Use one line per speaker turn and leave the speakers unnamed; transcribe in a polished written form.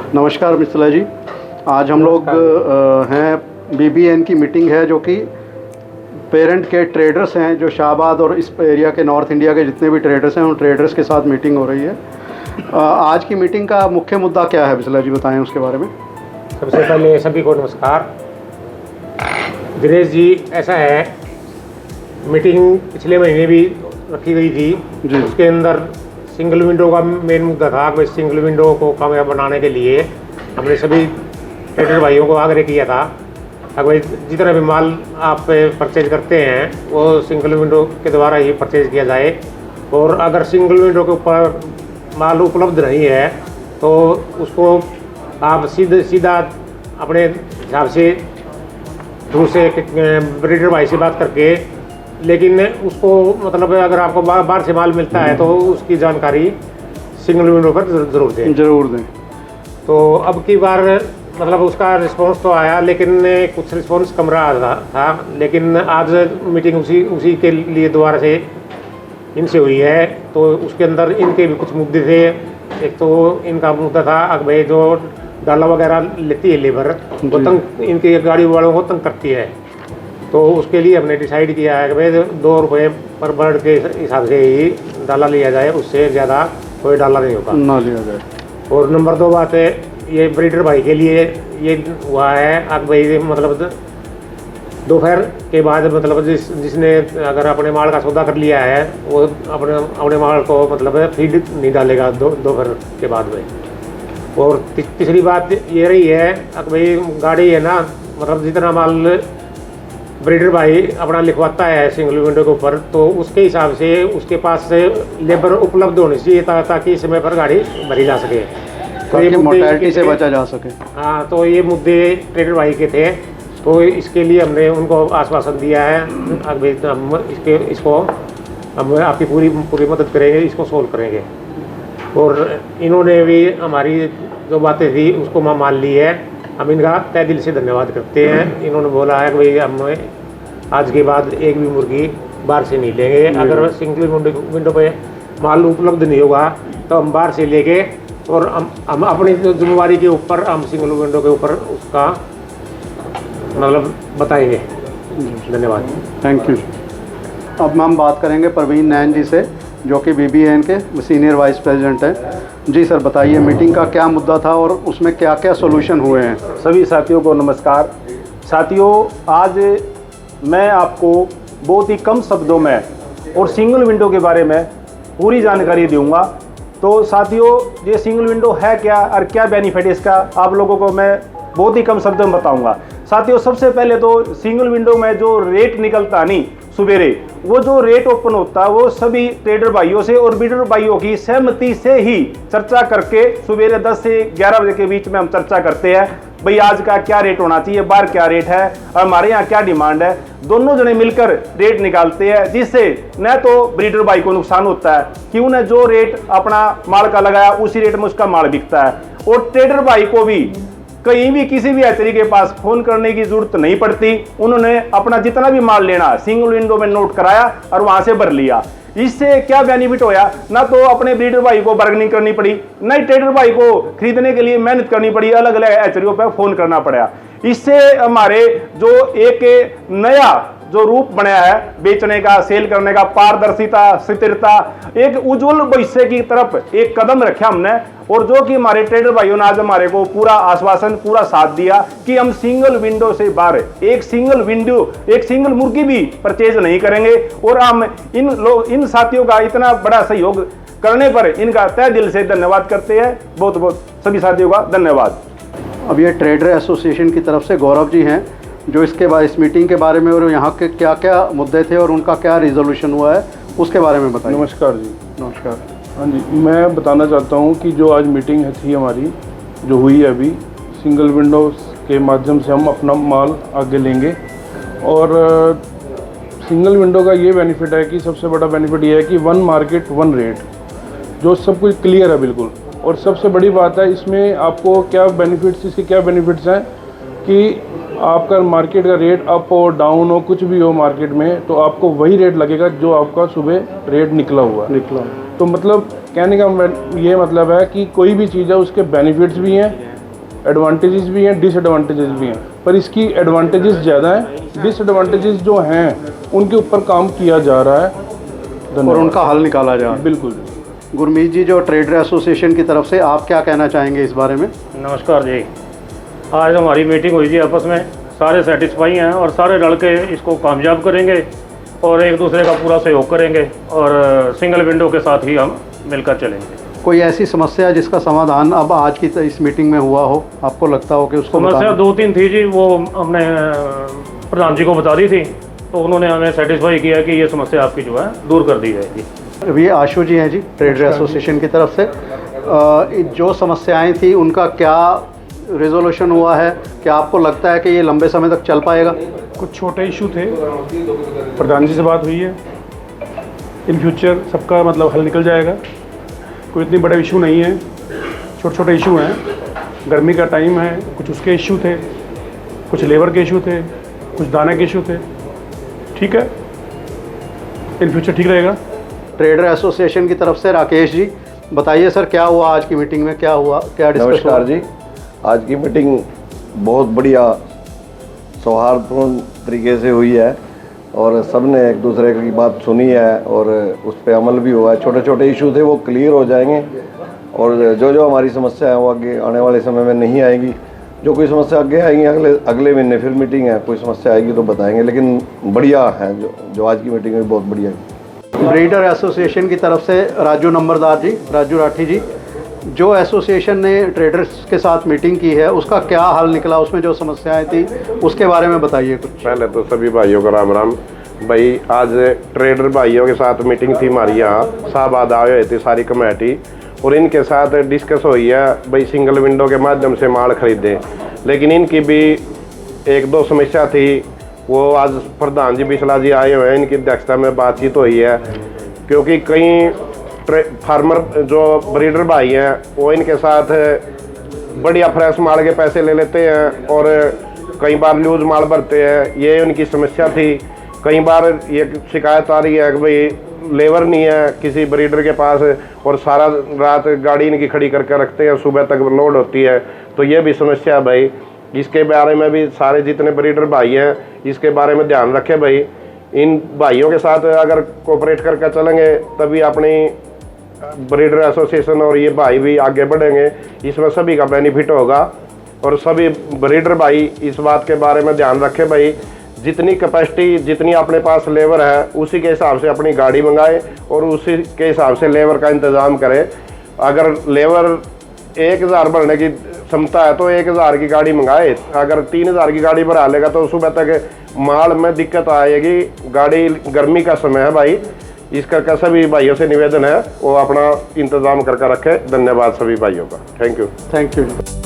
नमस्कार मिथिला जी। आज हम लोग हैं बीबीएन की मीटिंग है, जो कि पेरेंट के ट्रेडर्स हैं, जो शाहबाद और इस एरिया के नॉर्थ इंडिया के जितने भी ट्रेडर्स हैं उन ट्रेडर्स के साथ मीटिंग हो रही है। आज की मीटिंग का मुख्य मुद्दा क्या है मिथिला जी, बताएं उसके बारे में।
सबसे पहले सभी को नमस्कार। दिनेश जी, ऐसा है, मीटिंग पिछले महीने भी रखी गई थी जी। उसके अंदर सिंगल विंडो का मेन मुद्दा था कि सिंगल विंडो को कामयाब बनाने के लिए हमने सभी ट्रेडर भाइयों को आग्रह किया था कि भाई जितना भी माल आप परचेज करते हैं वो सिंगल विंडो के द्वारा ही परचेज किया जाए, और अगर सिंगल विंडो के ऊपर माल उपलब्ध नहीं है तो उसको आप सीधा अपने हिसाब से दूसरे ब्रीडर भाई से बात करके, लेकिन उसको मतलब अगर आपको बाहर से माल मिलता है तो उसकी जानकारी सिंगल विंडो पर ज़रूर दें। तो अब की बार मतलब उसका रिस्पांस तो आया, लेकिन कुछ रिस्पांस कम रहा था। लेकिन आज मीटिंग उसी के लिए दोबारा से इनसे हुई है, तो उसके अंदर इनके भी कुछ मुद्दे थे। एक तो इनका मुद्दा था कि भाई जो डाला वगैरह लेती है लेबर, वो तंग इनकी गाड़ी वालों को तंग करती है। तो उसके लिए हमने डिसाइड किया है कि भाई 2 रुपये पर बर्ड के हिसाब से ही डाला लिया जाए, उससे ज़्यादा कोई डाला नहीं होगा, ना लिया जाए। और नंबर 2 बात है, ये ब्रीडर भाई के लिए ये हुआ है अब भाई मतलब दोपहर के बाद मतलब जिसने अगर अपने माल का सौदा कर लिया है वो अपने माल को मतलब फीड नहीं डालेगा दोपहर के बाद में। और तीसरी बात ये रही है कि भाई गाड़ी है ना, मतलब जितना माल ब्रीडर भाई अपना लिखवाता है सिंगल विंडो के ऊपर, तो उसके हिसाब से उसके पास से लेबर उपलब्ध होनी चाहिए ताकि समय पर गाड़ी भरी जा सके, तो ये मोर्टेलिटी से बचा जा सके। हाँ, तो ये मुद्दे ट्रेडर भाई के थे, तो इसके लिए हमने उनको आश्वासन दिया है हम इसको हम आपकी पूरी मदद करेंगे, इसको सोल्व करेंगे। और इन्होंने भी हमारी जो बातें थी उसको मान ली है। हम इनका तहे दिल से धन्यवाद करते हैं। इन्होंने बोला है कि भाई हम आज के बाद एक भी मुर्गी बाहर से नहीं लेंगे, अगर सिंगल विंडो पे माल उपलब्ध नहीं होगा तो हम बाहर से लेंगे, और हम अपनी जिम्मेवारी के ऊपर हम सिंगल विंडो के ऊपर उसका मतलब बताएंगे। धन्यवाद,
थैंक यू। अब हम बात करेंगे प्रवीण नैन जी से, जो कि बीबीएन के सीनियर वाइस प्रेसिडेंट हैं। जी सर, बताइए मीटिंग का क्या मुद्दा था और उसमें क्या क्या सोल्यूशन हुए हैं।
सभी साथियों को नमस्कार। साथियों, आज मैं आपको बहुत ही कम शब्दों में और सिंगल विंडो के बारे में पूरी जानकारी दूंगा। तो साथियों, ये सिंगल विंडो है क्या और क्या बेनिफिट इसका, आप लोगों को मैं बहुत ही कम शब्दों में बताऊंगा। साथियों, सबसे पहले तो सिंगल विंडो में जो रेट निकलता नहीं सुबेरे, वो जो रेट ओपन होता है वो सभी ट्रेडर भाइयों से और ब्रीडर भाइयों की सहमति से ही चर्चा करके सुबेरे 10 से 11 बजे के बीच में हम चर्चा करते हैं, भाई आज का क्या रेट होना चाहिए, बाहर क्या रेट है और हमारे यहाँ क्या डिमांड है। दोनों जने मिलकर रेट निकालते हैं, जिससे न तो ब्रीडर भाई को नुकसान होता है, क्यों न जो रेट अपना माल का लगाया उसी रेट में उसका माल बिकता है, और ट्रेडर भाई को भी कहीं भी किसी भी यात्री के पास फोन करने की जरूरत नहीं पड़ती। उन्होंने अपना जितना भी माल लेना सिंगल विंडो में नोट कराया और वहां से भर लिया। इससे क्या बेनिफिट होया, ना तो अपने ब्रीडर भाई को बार्गेनिंग करनी पड़ी, न ही ट्रेडर भाई को खरीदने के लिए मेहनत करनी पड़ी, अलग अलग यात्रियों पर फोन करना पड़ा। इससे हमारे जो एक नया जो रूप बनाया है बेचने का, सेल करने का, पारदर्शिता, स्थिरता, एक उज्जवल भविष्य की तरफ एक कदम रखा हमने। और जो कि हमारे ट्रेडर भाइयों ने आज हमारे को पूरा आश्वासन, पूरा साथ दिया कि हम सिंगल विंडो से बाहर एक सिंगल मुर्गी भी परचेज नहीं करेंगे। और हम इन साथियों का इतना बड़ा सहयोग करने पर इनका तहे दिल से धन्यवाद करते हैं। बहुत बहुत सभी साथियों का धन्यवाद।
अब ये ट्रेडर एसोसिएशन की तरफ से गौरव जी हैं, जो इसके बाद इस मीटिंग के बारे में और यहाँ के क्या क्या मुद्दे थे और उनका क्या रिजोल्यूशन हुआ है उसके बारे में बताइए।
नमस्कार जी।
नमस्कार।
हाँ जी, मैं बताना चाहता हूँ कि जो आज मीटिंग थी हमारी जो हुई है अभी, सिंगल विंडो के माध्यम से हम अपना माल आगे लेंगे। और सिंगल विंडो का ये बेनिफिट है कि सबसे बड़ा बेनिफिट ये है कि 1 मार्केट 1 रेट, जो सब कुछ क्लियर है बिल्कुल। और सबसे बड़ी बात है इसमें आपको क्या बेनिफिट्स, इसके क्या बेनिफिट्स हैं कि आपका मार्केट का रेट अप हो डाउन हो कुछ भी हो मार्केट में, तो आपको वही रेट लगेगा जो आपका सुबह रेट निकला हुआ। तो मतलब कहने का ये मतलब है कि कोई भी चीज़ है उसके बेनिफिट्स भी हैं एडवांटेजेस भी हैं, डिसएडवांटेजेस भी हैं, पर इसकी एडवांटेजेस ज़्यादा हैं। डिसएडवांटेजेस जो हैं उनके ऊपर काम किया जा रहा है
और
धन्यवाद।
उनका हल निकाला जा रहा है।
बिल्कुल।
गुरमीत जी, जो ट्रेडर एसोसिएशन की तरफ से आप क्या कहना चाहेंगे इस बारे में?
नमस्कार जी। आज हमारी मीटिंग हुई थी, आपस में सारे सेटिस्फाई हैं और सारे रल के इसको कामयाब करेंगे और एक दूसरे का पूरा सहयोग करेंगे और सिंगल विंडो के साथ ही हम मिलकर चलेंगे।
कोई ऐसी समस्या जिसका समाधान अब आज की इस मीटिंग में हुआ हो, आपको लगता हो कि उसको
समस्या
बताना?
2-3 थी जी, वो हमने प्रधान जी को बता दी थी, तो उन्होंने हमें सेटिस्फाई किया कि ये समस्या आपकी जो है दूर कर दी जाएगी।
अभी आशु जी हैं जी, ट्रेडर एसोसिएशन की तरफ से। जो समस्याएं थी उनका क्या रेजोल्यूशन हुआ है? क्या आपको लगता है कि ये लंबे समय तक चल पाएगा?
कुछ छोटे इशू थे, प्रधान जी से बात हुई है, इन फ्यूचर सबका मतलब हल निकल जाएगा। कोई इतनी बड़े इशू नहीं है, छोटे छोटे इशू हैं। गर्मी का टाइम है, कुछ उसके इशू थे, कुछ लेबर के इशू थे, कुछ दाने के इशू थे। ठीक है, इन फ्यूचर ठीक रहेगा।
ट्रेडर एसोसिएशन की तरफ से राकेश जी, बताइए सर, क्या हुआ आज की मीटिंग में? क्या हुआ, क्या डिस्कस हुआ?
नमस्कार जी। आज की मीटिंग बहुत बढ़िया सौहार्दपूर्ण तरीके से हुई है और सब ने एक दूसरे की बात सुनी है और उस पर अमल भी हुआ है। छोटे छोटे इशू थे वो क्लियर हो जाएंगे और जो हमारी समस्या है वो आगे आने वाले समय में नहीं आएगी। जो कोई समस्या आगे आएंगी अगले महीने फिर मीटिंग है, कोई समस्या आएगी तो बताएंगे, लेकिन बढ़िया है जो आज की मीटिंग में बहुत बढ़िया है।
ब्रीडर एसोसिएशन की तरफ से राजू नंबरदार जी, राजू राठी जी, जो एसोसिएशन ने ट्रेडर्स के साथ मीटिंग की है उसका क्या हल निकला, उसमें जो समस्याएं थी उसके बारे में बताइए कुछ।
पहले तो सभी भाइयों को राम राम। भाई आज ट्रेडर भाइयों के साथ मीटिंग थी हमारी यहाँ, शाहबाद आए हुए थे सारी कमेटी और इनके साथ डिस्कस हुई है भाई सिंगल विंडो के माध्यम से माल खरीदें, लेकिन इनकी भी 1-2 समस्या थी। वो आज प्रधान जी बिसला जी आए हुए हैं, इनकी अध्यक्षता में बातचीत हुई है, क्योंकि कई फार्मर जो ब्रीडर भाई हैं वो इनके साथ बढ़िया फ्रेश माल के पैसे ले लेते हैं और कई बार लूज माल भरते हैं। ये उनकी समस्या थी। कई बार ये शिकायत आ रही है कि भाई लेबर नहीं है किसी ब्रीडर के पास और सारा रात गाड़ी इनकी खड़ी करके रखते हैं, सुबह तक लोड होती है, तो ये भी समस्या है भाई। इसके बारे में भी सारे जितने ब्रीडर भाई हैं इसके बारे में ध्यान रखें भाई। इन भाइयों के साथ अगर कोऑपरेट करके चलेंगे तभी अपनी ब्रीडर एसोसिएशन और ये भाई भी आगे बढ़ेंगे, इसमें सभी का बेनिफिट होगा। और सभी ब्रीडर भाई इस बात के बारे में ध्यान रखें भाई, जितनी कैपेसिटी जितनी अपने पास लेबर है उसी के हिसाब से अपनी गाड़ी मंगाए और उसी के हिसाब से लेबर का इंतज़ाम करें। अगर लेबर 1000 भरने की क्षमता है तो 1000 की गाड़ी मंगाए, अगर 3000 की गाड़ी भरा लेगा तो सुबह तक माल में दिक्कत आएगी। गाड़ी गर्मी का समय है भाई, इसका सभी भाइयों से निवेदन है वो अपना इंतज़ाम करके रखें। धन्यवाद सभी भाइयों का। Thank you.
Thank you.